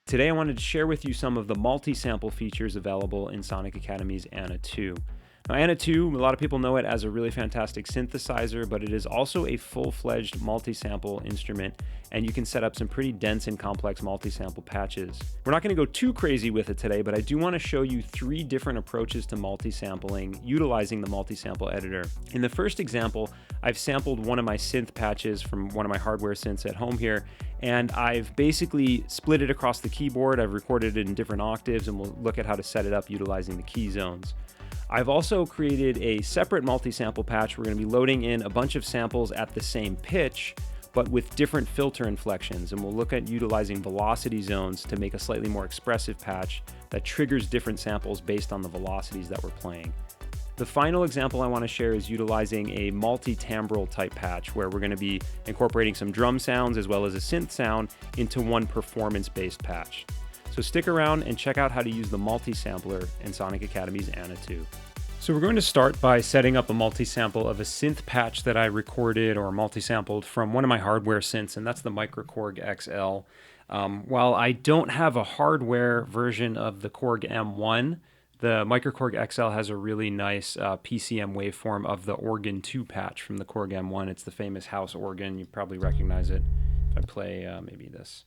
Today I wanted to share with you some of the multi-sample features available in Sonic Academy's Anna 2. Now Anna 2, a lot of people know it as a really fantastic synthesizer, but it is also a full-fledged multi-sample instrument, and you can set up some pretty dense and complex multi-sample patches. We're not going to go too crazy with it today, but I do want to show you 3 different approaches to multi-sampling utilizing the Multisample Editor. In the first example, I've sampled one of my synth patches from one of my hardware synths at home here, and I've basically split it across the keyboard. I've recorded it in different octaves, and we'll look at how to set it up utilizing the key zones. I've also created a separate multi-sample patch. We're going to be loading in a bunch of samples at the same pitch, but with different filter inflections, and we'll look at utilizing velocity zones to make a slightly more expressive patch that triggers different samples based on the velocities that we're playing. The final example I want to share is utilizing a multitimbral type patch, where we're going to be incorporating some drum sounds as well as a synth sound into one performance-based patch. So stick around and check out how to use the multi-sampler in Sonic Academy's Anna 2. So we're going to start by setting up a multi-sample of a synth patch that I recorded or multi-sampled from one of my hardware synths, and that's the Microkorg XL. While I don't have a hardware version of the Korg M1, the Microkorg XL has a really nice PCM waveform of the Organ 2 patch from the Korg M1. It's the famous house organ. You probably recognize it. If I play maybe these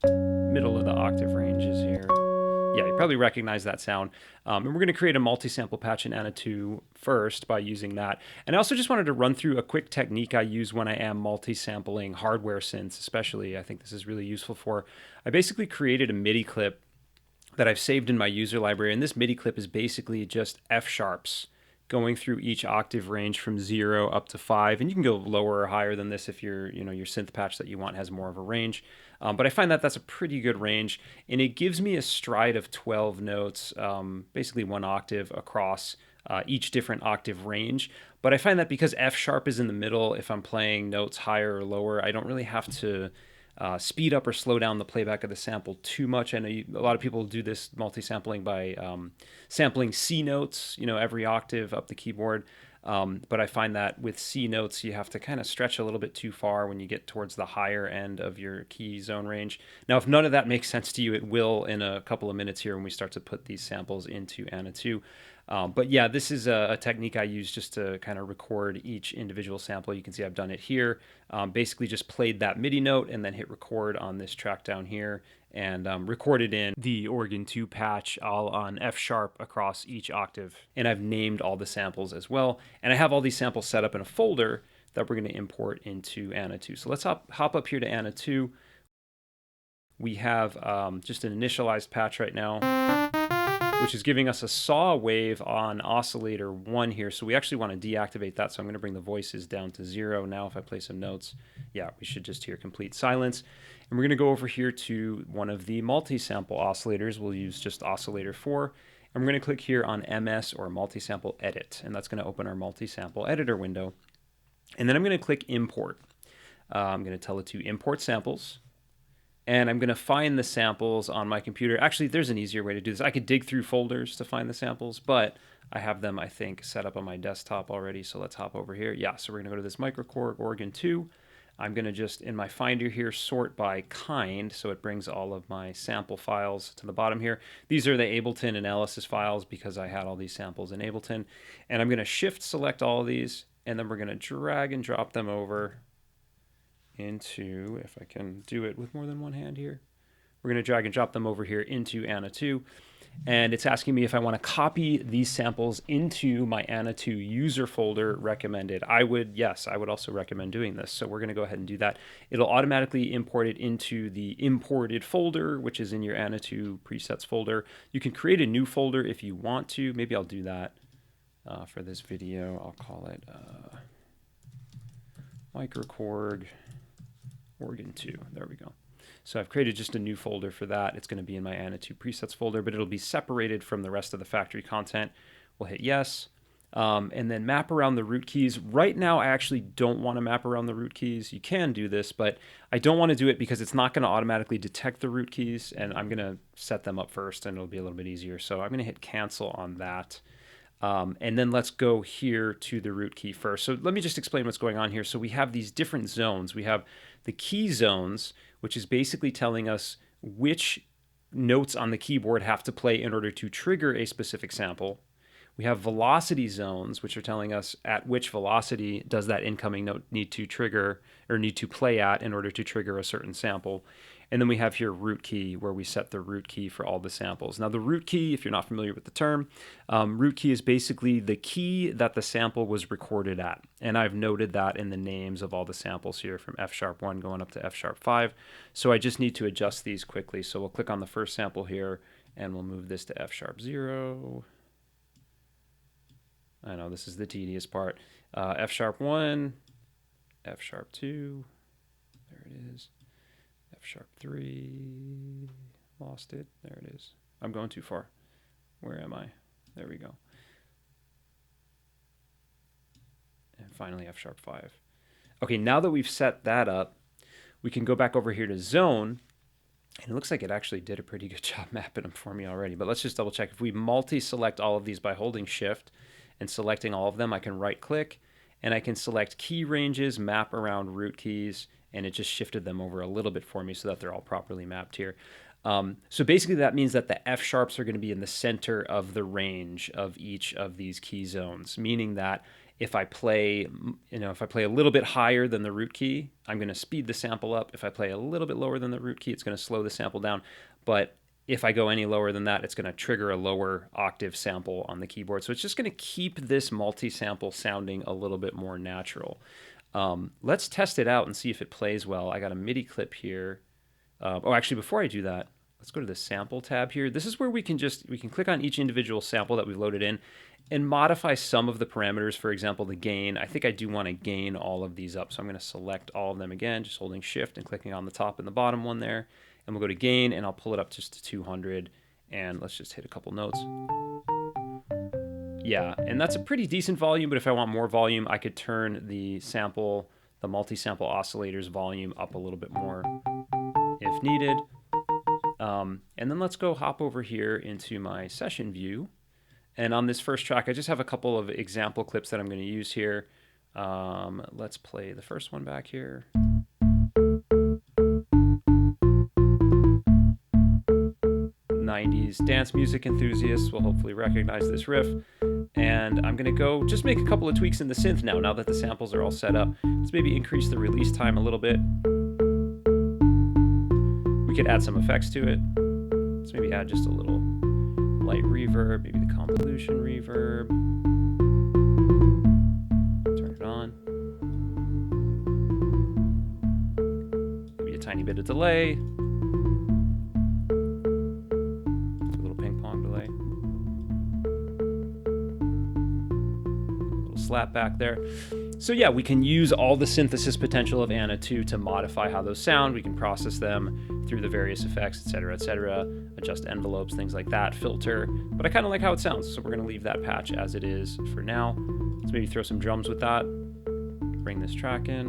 middle of the octave ranges here. Yeah, you probably recognize that sound. And we're going to create a multi-sample patch in Anna 2 first by using that. And I also just wanted to run through a quick technique I use when I am multi-sampling hardware synths, especially. I think this is really useful for. I basically created a MIDI clip that I've saved in my user library, and this MIDI clip is basically just F sharps going through each octave range from 0 up to 5, and you can go lower or higher than this if your synth patch that you want has more of a range. But I find that that's a pretty good range, and it gives me a stride of 12 notes, basically 1 octave across each different octave range. But I find that because F sharp is in the middle, if I'm playing notes higher or lower, I don't really have to speed up or slow down the playback of the sample too much. I know a lot of people do this multi-sampling by sampling C notes, every octave up the keyboard. But I find that with C notes, you have to kind of stretch a little bit too far when you get towards the higher end of your key zone range. Now, if none of that makes sense to you, it will in a couple of minutes here when we start to put these samples into Anna 2. But yeah, this is a technique I use just to kind of record each individual sample. You can see I've done it here. Basically just played that MIDI note and then hit record on this track down here, and recorded in the Organ 2 patch all on F sharp across each octave. And I've named all the samples as well. And I have all these samples set up in a folder that we're going to import into Anna 2. So let's hop up here to Anna 2. We have just an initialized patch right now, which is giving us a saw wave on oscillator 1 here. So we actually want to deactivate that. So I'm going to bring the voices down to 0. Now if I play some notes, yeah, we should just hear complete silence. And we're going to go over here to one of the multi-sample oscillators. We'll use just oscillator 4. And we're going to click here on MS or Multisample Edit. And that's going to open our Multisample Editor window. And then I'm going to click Import. I'm going to tell it to import samples. And I'm going to find the samples on my computer. Actually, there's an easier way to do this. I could dig through folders to find the samples, but I have them, I think, set up on my desktop already. So let's hop over here. Yeah, so we're going to go to this Microkorg Organ 2. I'm going to just, in my Finder here, sort by kind, so it brings all of my sample files to the bottom here. These are the Ableton analysis files because I had all these samples in Ableton. And I'm going to Shift select all of these, and then we're going to drag and drop them over into, if I can do it with more than one hand here, we're going to drag and drop them over here into Anna 2. And it's asking me if I want to copy these samples into my Anna 2 user folder recommended. Yes, I would also recommend doing this. So we're going to go ahead and do that. It'll automatically import it into the imported folder, which is in your Anna 2 presets folder. You can create a new folder if you want to. Maybe I'll do that for this video. I'll call it Microkorg Organ 2. There we go. So I've created just a new folder for that. It's going to be in my Anna 2 presets folder, but it'll be separated from the rest of the factory content. We'll hit yes, and then map around the root keys. Right now, I actually don't want to map around the root keys. You can do this, but I don't want to do it because it's not going to automatically detect the root keys, and I'm going to set them up first, and it'll be a little bit easier. So I'm going to hit cancel on that. And then let's go here to the root key first. So let me just explain what's going on here. So we have these different zones. We have the key zones, which is basically telling us which notes on the keyboard have to play in order to trigger a specific sample. We have velocity zones, which are telling us at which velocity does that incoming note need to trigger or need to play at in order to trigger a certain sample. And then we have here root key, where we set the root key for all the samples. Now the root key, if you're not familiar with the term, root key is basically the key that the sample was recorded at. And I've noted that in the names of all the samples here from F#1 going up to F#5. So I just need to adjust these quickly. So we'll click on the first sample here and we'll move this to F#0. I know this is the tedious part. F#1, F#2, there it is. F#3, lost it. There it is. I'm going too far. Where am I? There we go. And finally F#5. Okay, now that we've set that up, we can go back over here to zone. And it looks like it actually did a pretty good job mapping them for me already. But let's just double check. If we multi-select all of these by holding Shift and selecting all of them, I can right-click and I can select key ranges, map around root keys, and it just shifted them over a little bit for me so that they're all properly mapped here. So basically that means that the F sharps are going to be in the center of the range of each of these key zones, meaning that if I play, if I play a little bit higher than the root key, I'm going to speed the sample up. If I play a little bit lower than the root key, it's going to slow the sample down. But if I go any lower than that, it's going to trigger a lower octave sample on the keyboard. So it's just going to keep this multi-sample sounding a little bit more natural. Let's test it out and see if it plays well. I got a MIDI clip here. Actually, before I do that, let's go to the sample tab here. This is where we can click on each individual sample that we've loaded in and modify some of the parameters. For example, the gain. I think I do want to gain all of these up. So I'm going to select all of them again, just holding Shift and clicking on the top and the bottom one there. And we'll go to gain and I'll pull it up just to 200. And let's just hit a couple notes. Yeah, and that's a pretty decent volume, but if I want more volume, I could turn the multi-sample oscillator's volume up a little bit more if needed. And then let's go hop over here into my session view. And on this first track, I just have a couple of example clips that I'm going to use here. Let's play the first one back here. '90s dance music enthusiasts will hopefully recognize this riff. And I'm going to go just make a couple of tweaks in the synth now that the samples are all set up. Let's maybe increase the release time a little bit. We could add some effects to it. Let's maybe add just a little light reverb, maybe the convolution reverb. Turn it on. Maybe a tiny bit of delay. A little ping pong delay. A little slap back there. So yeah, we can use all the synthesis potential of Anna 2 to modify how those sound. We can process them through the various effects, etc., adjust envelopes, things like that, filter. But I kind of like how it sounds, so we're going to leave that patch as it is for now. Let's maybe throw some drums with that. Bring this track in.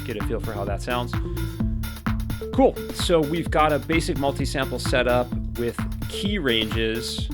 Get a feel for how that sounds. Cool. So we've got a basic multi-sample setup with key ranges.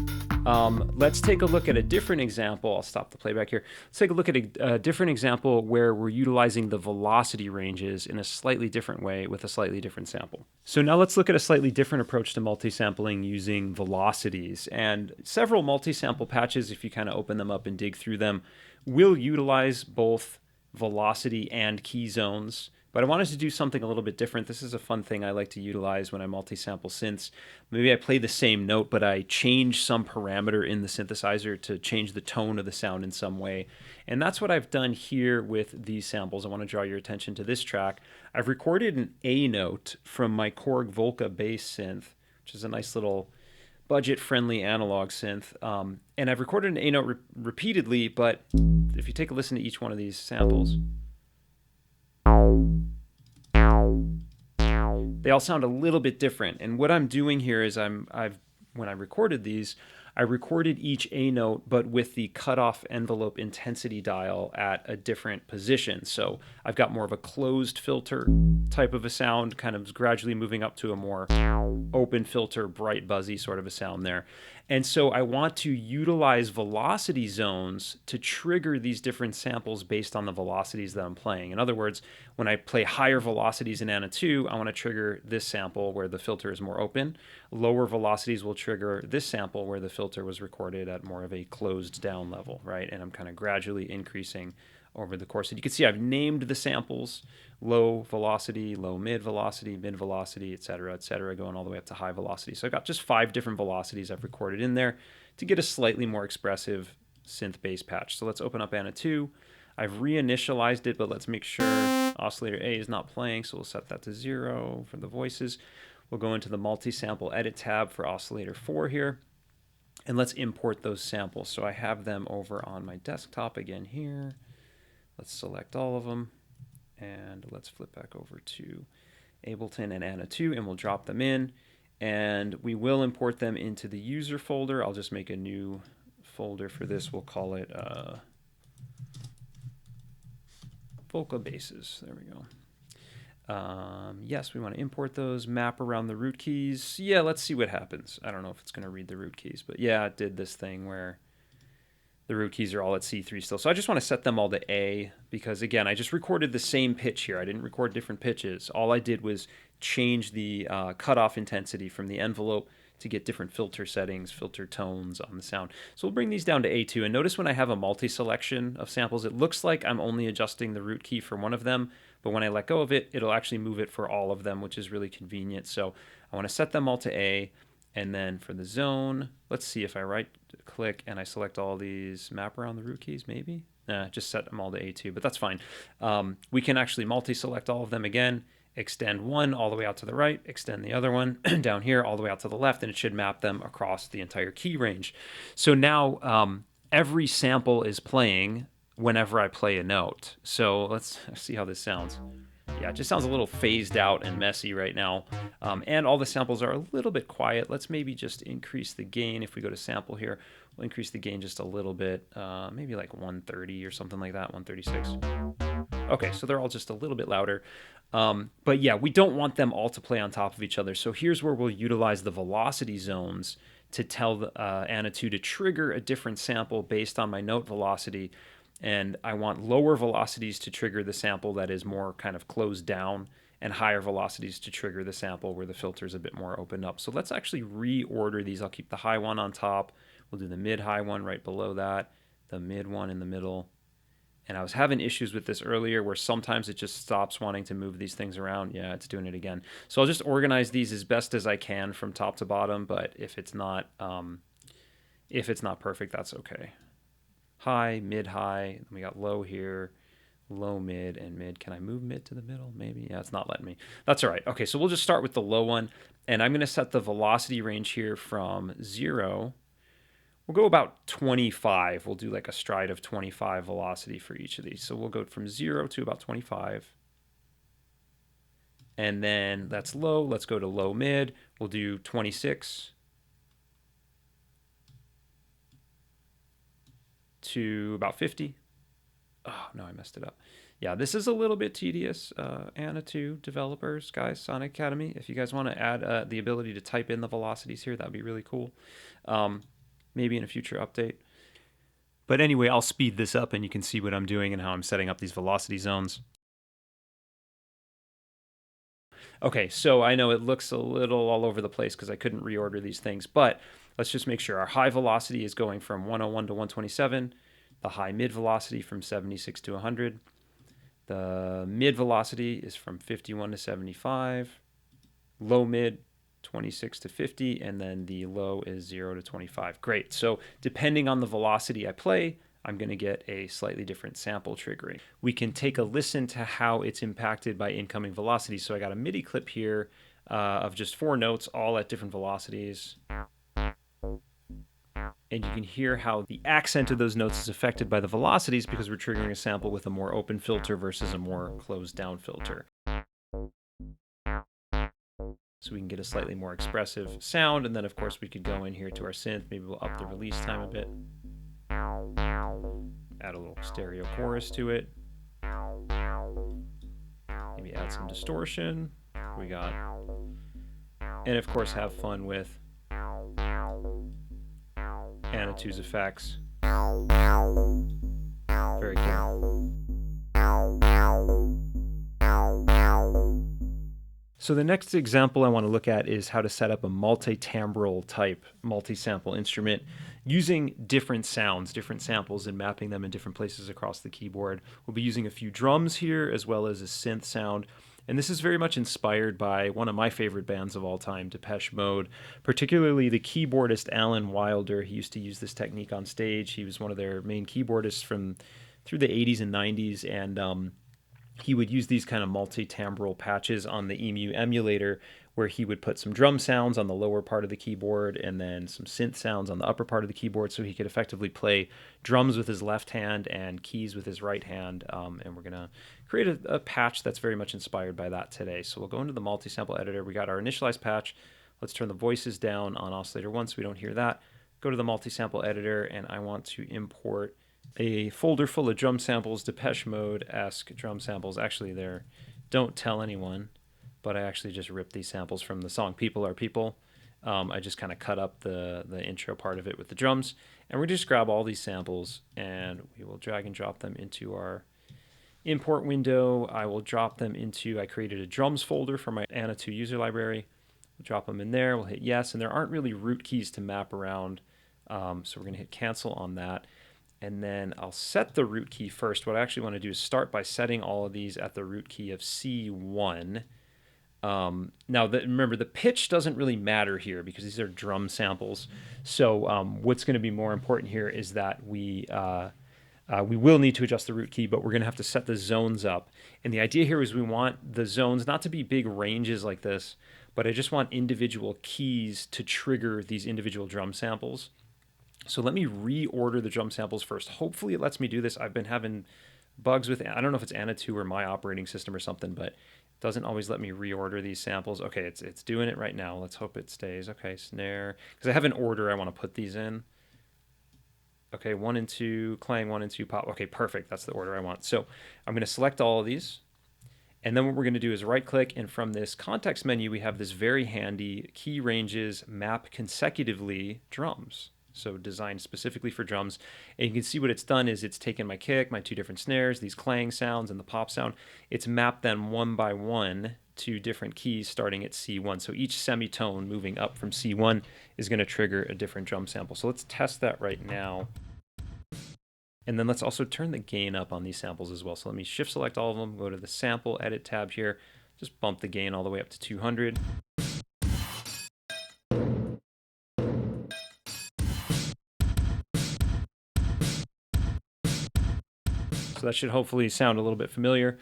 Let's take a look at a different example. I'll stop the playback here. Let's take a look at a different example where we're utilizing the velocity ranges in a slightly different way with a slightly different sample. So now let's look at a slightly different approach to multi-sampling using velocities. And several multi-sample patches, if you kind of open them up and dig through them, will utilize both velocity and key zones. But I wanted to do something a little bit different. This is a fun thing I like to utilize when I multi-sample synths. Maybe I play the same note, but I change some parameter in the synthesizer to change the tone of the sound in some way. And that's what I've done here with these samples. I want to draw your attention to this track. I've recorded an A note from my Korg Volca bass synth, which is a nice little budget-friendly analog synth. And I've recorded an A note repeatedly, but if you take a listen to each one of these samples, they all sound a little bit different. And what I'm doing here is when I recorded these, I recorded each A note, but with the cutoff envelope intensity dial at a different position. So I've got more of a closed filter type of a sound, kind of gradually moving up to a more open filter, bright, buzzy sort of a sound there. And so I want to utilize velocity zones to trigger these different samples based on the velocities that I'm playing. In other words, when I play higher velocities in ANA 2, I want to trigger this sample where the filter is more open. Lower velocities will trigger this sample where the filter was recorded at more of a closed down level, right? And I'm kind of gradually increasing over the course. And you can see I've named the samples: low velocity, low mid velocity, et cetera, going all the way up to high velocity. So I've got just 5 different velocities I've recorded in there to get a slightly more expressive synth bass patch. So let's open up ANA 2. I've reinitialized it, but let's make sure oscillator A is not playing, so we'll set that to 0 for the voices. We'll go into the Multisample Edit tab for oscillator 4 here, and let's import those samples. So I have them over on my desktop again here. Let's select all of them, and let's flip back over to Ableton and ANA 2, and we'll drop them in, and we will import them into the user folder. I'll just make a new folder for this. We'll call it vocal basses. There we go. Yes, we want to import those, map around the root keys. Yeah, let's see what happens. I don't know if it's going to read the root keys, but yeah, it did this thing where the root keys are all at C3 still. So I just want to set them all to A because, again, I just recorded the same pitch here. I didn't record different pitches. All I did was change the cutoff intensity from the envelope to get different filter settings, filter tones on the sound. So we'll bring these down to A2. And notice when I have a multi-selection of samples, it looks like I'm only adjusting the root key for one of them. But when I let go of it, it'll actually move it for all of them, which is really convenient. So I want to set them all to A. And then for the zone, let's see if I right-click and I select all these, map around the root keys, maybe? Just set them all to A2, but that's fine. We can actually multi-select all of them again, extend one all the way out to the right, extend the other one down here all the way out to the left, and it should map them across the entire key range. So now every sample is playing whenever I play a note. So let's see how this sounds. Yeah, it just sounds a little phased out and messy right now. And all the samples are a little bit quiet. Let's maybe just increase the gain. If we go to sample here, we'll increase the gain just a little bit, maybe like 130 or something like that, 136. Okay, so they're all just a little bit louder. But yeah, we don't want them all to play on top of each other. So here's where we'll utilize the velocity zones to tell the ANA 2 to trigger a different sample based on my note velocity. And I want lower velocities to trigger the sample that is more kind of closed down, and higher velocities to trigger the sample where the filter is a bit more opened up. So let's actually reorder these. I'll keep the high one on top. We'll do the mid-high one right below that, the mid one in the middle. And I was having issues with this earlier where sometimes it just stops wanting to move these things around. Yeah, it's doing it again. So I'll just organize these as best as I can from top to bottom, but if it's not perfect, that's okay. High, mid-high, we got low here, low, mid, and mid. Can I move mid to the middle? Maybe. Yeah, it's not letting me. That's all right. Okay, so we'll just start with the low one, and I'm going to set the velocity range here from 0. We'll go about 25. We'll do like a stride of 25 velocity for each of these. So we'll go from 0 to about 25. And then that's low. Let's go to low, mid. We'll do 26. To about 50. Oh, no, I messed it up. Yeah, this is a little bit tedious. ANA 2 developers, guys, Sonic Academy, if you guys want to add the ability to type in the velocities here, that'd be really cool. Maybe in a future update. But anyway, I'll speed this up and you can see what I'm doing and how I'm setting up these velocity zones. Okay, so I know it looks a little all over the place because I couldn't reorder these things, but let's just make sure our high velocity is going from 101 to 127, the high mid velocity from 76 to 100, the mid velocity is from 51 to 75, low mid 26 to 50, and then the low is 0 to 25. Great. So depending on the velocity I play, I'm going to get a slightly different sample triggering. We can take a listen to how it's impacted by incoming velocities. So I got a MIDI clip here of just 4 notes, all at different velocities. And you can hear how the accent of those notes is affected by the velocities because we're triggering a sample with a more open filter versus a more closed down filter. So we can get a slightly more expressive sound. And then of course we could go in here to our synth. Maybe we'll up the release time a bit. Add a little stereo chorus to it. Maybe add some distortion. We got, and of course have fun with Anatu's effects. Very cool. So the next example I want to look at is how to set up a multitimbral type multi-sample instrument using different sounds, different samples, and mapping them in different places across the keyboard. We'll be using a few drums here as well as a synth sound. And this is very much inspired by one of my favorite bands of all time, Depeche Mode, particularly the keyboardist Alan Wilder. He used to use this technique on stage. He was one of their main keyboardists through the 80s and 90s, and he would use these kind of multi-timbral patches on the EMU emulator where he would put some drum sounds on the lower part of the keyboard and then some synth sounds on the upper part of the keyboard so he could effectively play drums with his left hand and keys with his right hand. And we're going to create a patch that's very much inspired by that today. So we'll go into the Multisample Editor. We got our initialized patch. Let's turn the voices down on oscillator 1 so we don't hear that. Go to the Multisample Editor, and I want to import a folder full of drum samples, Depeche Mode-esque drum samples. Actually, they're Don't Tell Anyone, but I actually just ripped these samples from the song People Are People. I just kind of cut up the intro part of it with the drums, and we just grab all these samples, and we will drag and drop them into our import window. I will drop them into, I created a drums folder for my Anatu user library. We'll drop them in there, we'll hit yes, and there aren't really root keys to map around, so we're going to hit cancel on that. And then I'll set the root key first. What I actually want to do is start by setting all of these at the root key of C1. Remember, the pitch doesn't really matter here because these are drum samples. So what's going to be more important here is that we will need to adjust the root key, but we're going to have to set the zones up. And the idea here is we want the zones not to be big ranges like this, but I just want individual keys to trigger these individual drum samples. So let me reorder the drum samples first. Hopefully it lets me do this. I've been having bugs with, I don't know if it's Anatu or my operating system or something, but it doesn't always let me reorder these samples. Okay, it's doing it right now. Let's hope it stays. Okay, snare. Because I have an order I want to put these in. Okay, 1 and 2, clang, 1 and 2, pop. Okay, perfect. That's the order I want. So I'm going to select all of these. And then what we're going to do is right click, and from this context menu, we have this very handy key ranges map consecutively drums. So designed specifically for drums. And you can see what it's done is it's taken my kick, my 2 different snares, these clang sounds, and the pop sound. It's mapped them one by one to different keys starting at C1. So each semitone moving up from C1 is going to trigger a different drum sample. So let's test that right now. And then let's also turn the gain up on these samples as well. So let me shift select all of them, go to the sample edit tab here, just bump the gain all the way up to 200. So that should hopefully sound a little bit familiar.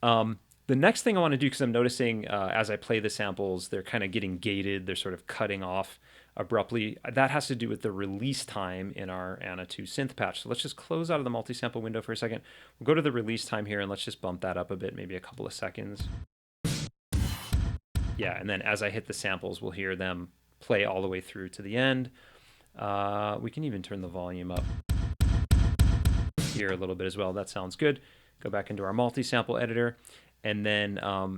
The next thing I want to do, because I'm noticing as I play the samples, they're kind of getting gated. They're sort of cutting off abruptly. That has to do with the release time in our Anatu synth patch. So let's just close out of the multi-sample window for a second. We'll go to the release time here, and let's just bump that up a bit, maybe a couple of seconds. Yeah, and then as I hit the samples, we'll hear them play all the way through to the end. We can even turn the volume up here a little bit as well. That sounds good. Go back into our multi-sample editor, and then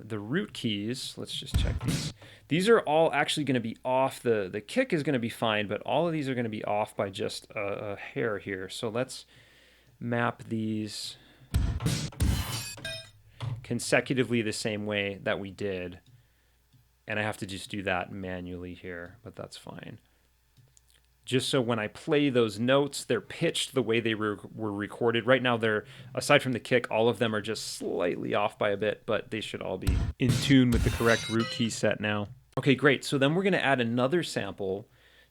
the root keys, let's just check these. These are all actually going to be off. The kick is going to be fine, but all of these are going to be off by just a hair here. So let's map these consecutively the same way that we did, and I have to just do that manually here, but that's fine. Just so when I play those notes, they're pitched the way they were recorded. Right now, they're, aside from the kick, all of them are just slightly off by a bit, but they should all be in tune with the correct root key set now. Okay, great. So then we're going to add another sample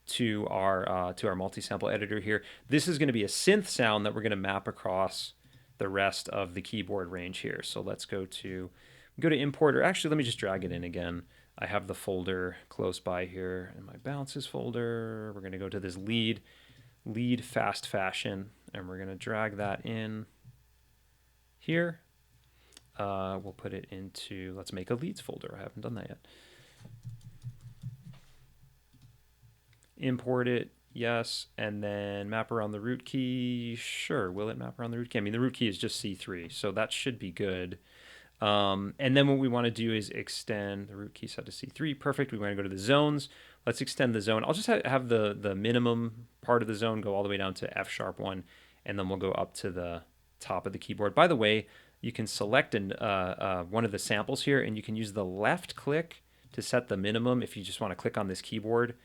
to our multi-sample editor here. This is going to be a synth sound that we're going to map across the rest of the keyboard range here. So let's go to import, or actually, let me just drag it in again. I have the folder close by here in my bounces folder. We're going to go to this lead fast fashion, and we're going to drag that in here. We'll put it into, let's make a leads folder. I haven't done that yet. Import it, yes, and then map around the root key. Sure, will it map around the root key? I mean, the root key is just C3, so that should be good. And then what we want to do is extend the root key set to C3. Perfect. We want to go to the zones. Let's extend the zone. I'll just have the minimum part of the zone go all the way down to F#1, and then we'll go up to the top of the keyboard. By the way, you can select one of the samples here, and you can use the left click to set the minimum. If you just want to click on this keyboard,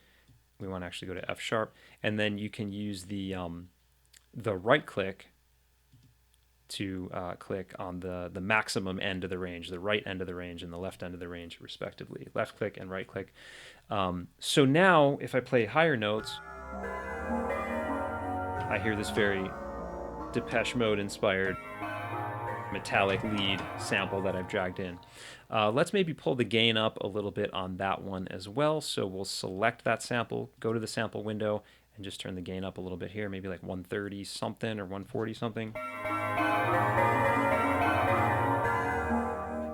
we want to actually go to F#, and then you can use the right click to click on the maximum end of the range, the right end of the range and the left end of the range, respectively. Left click and right click. So now, if I play higher notes, I hear this very Depeche Mode inspired metallic lead sample that I've dragged in. Let's maybe pull the gain up a little bit on that one as well. So we'll select that sample, go to the sample window, and just turn the gain up a little bit here, maybe like 130 something or 140 something.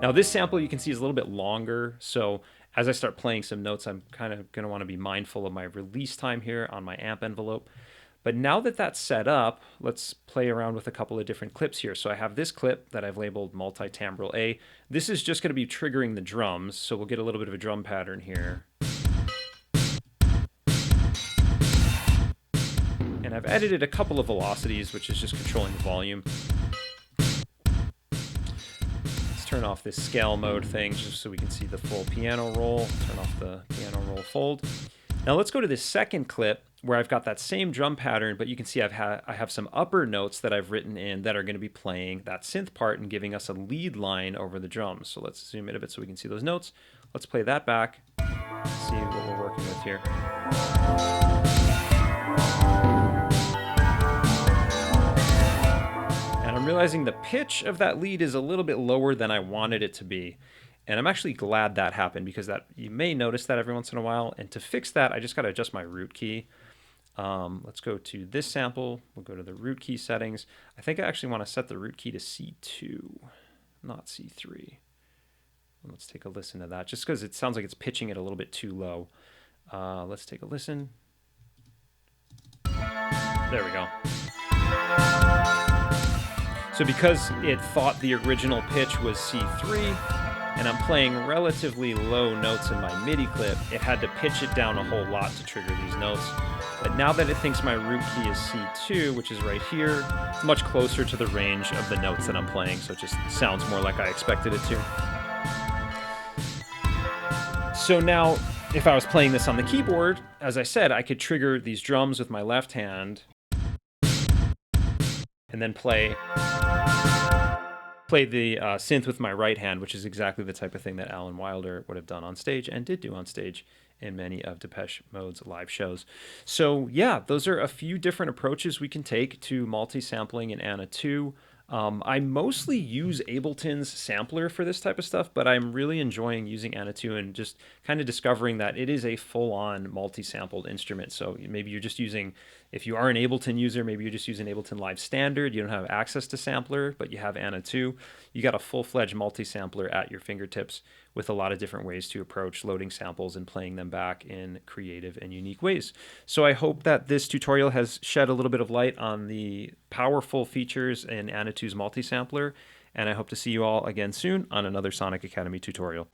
Now this sample you can see is a little bit longer, so as I start playing some notes, I'm kind of going to want to be mindful of my release time here on my amp envelope. But now that that's set up, let's play around with a couple of different clips here. So I have this clip that I've labeled Multitimbral A. This is just going to be triggering the drums, so we'll get a little bit of a drum pattern here. And I've edited a couple of velocities, which is just controlling the volume. Let's turn off this scale mode thing just so we can see the full piano roll. Turn off the piano roll fold. Now let's go to this second clip where I've got that same drum pattern, but you can see I have some upper notes that I've written in that are going to be playing that synth part and giving us a lead line over the drums. So let's zoom in a bit so we can see those notes. Let's play that back, see what we're working with here. And I'm realizing the pitch of that lead is a little bit lower than I wanted it to be. And I'm actually glad that happened, because you may notice that every once in a while. And to fix that, I just got to adjust my root key. Let's go to this sample. We'll go to the root key settings. I think I actually want to set the root key to C2, not C3. Let's take a listen to that, just because it sounds like it's pitching it a little bit too low. Let's take a listen. There we go. So because it thought the original pitch was C3, and I'm playing relatively low notes in my MIDI clip, it had to pitch it down a whole lot to trigger these notes. But now that it thinks my root key is C2, which is right here, it's much closer to the range of the notes that I'm playing, so it just sounds more like I expected it to. So now, if I was playing this on the keyboard, as I said, I could trigger these drums with my left hand, and then play the synth with my right hand, which is exactly the type of thing that Alan Wilder would have done on stage and did do on stage in many of Depeche Mode's live shows. So yeah, those are a few different approaches we can take to multi-sampling in Anna 2. I mostly use Ableton's sampler for this type of stuff, but I'm really enjoying using Anna 2 and just kind of discovering that it is a full-on multi-sampled instrument. So maybe you're just using, if you are an Ableton user, maybe you're just using Ableton Live Standard, you don't have access to sampler, but you have Anna 2. You got a full-fledged multi-sampler at your fingertips with a lot of different ways to approach loading samples and playing them back in creative and unique ways. So I hope that this tutorial has shed a little bit of light on the powerful features in Anna 2's multi-sampler, and I hope to see you all again soon on another Sonic Academy tutorial.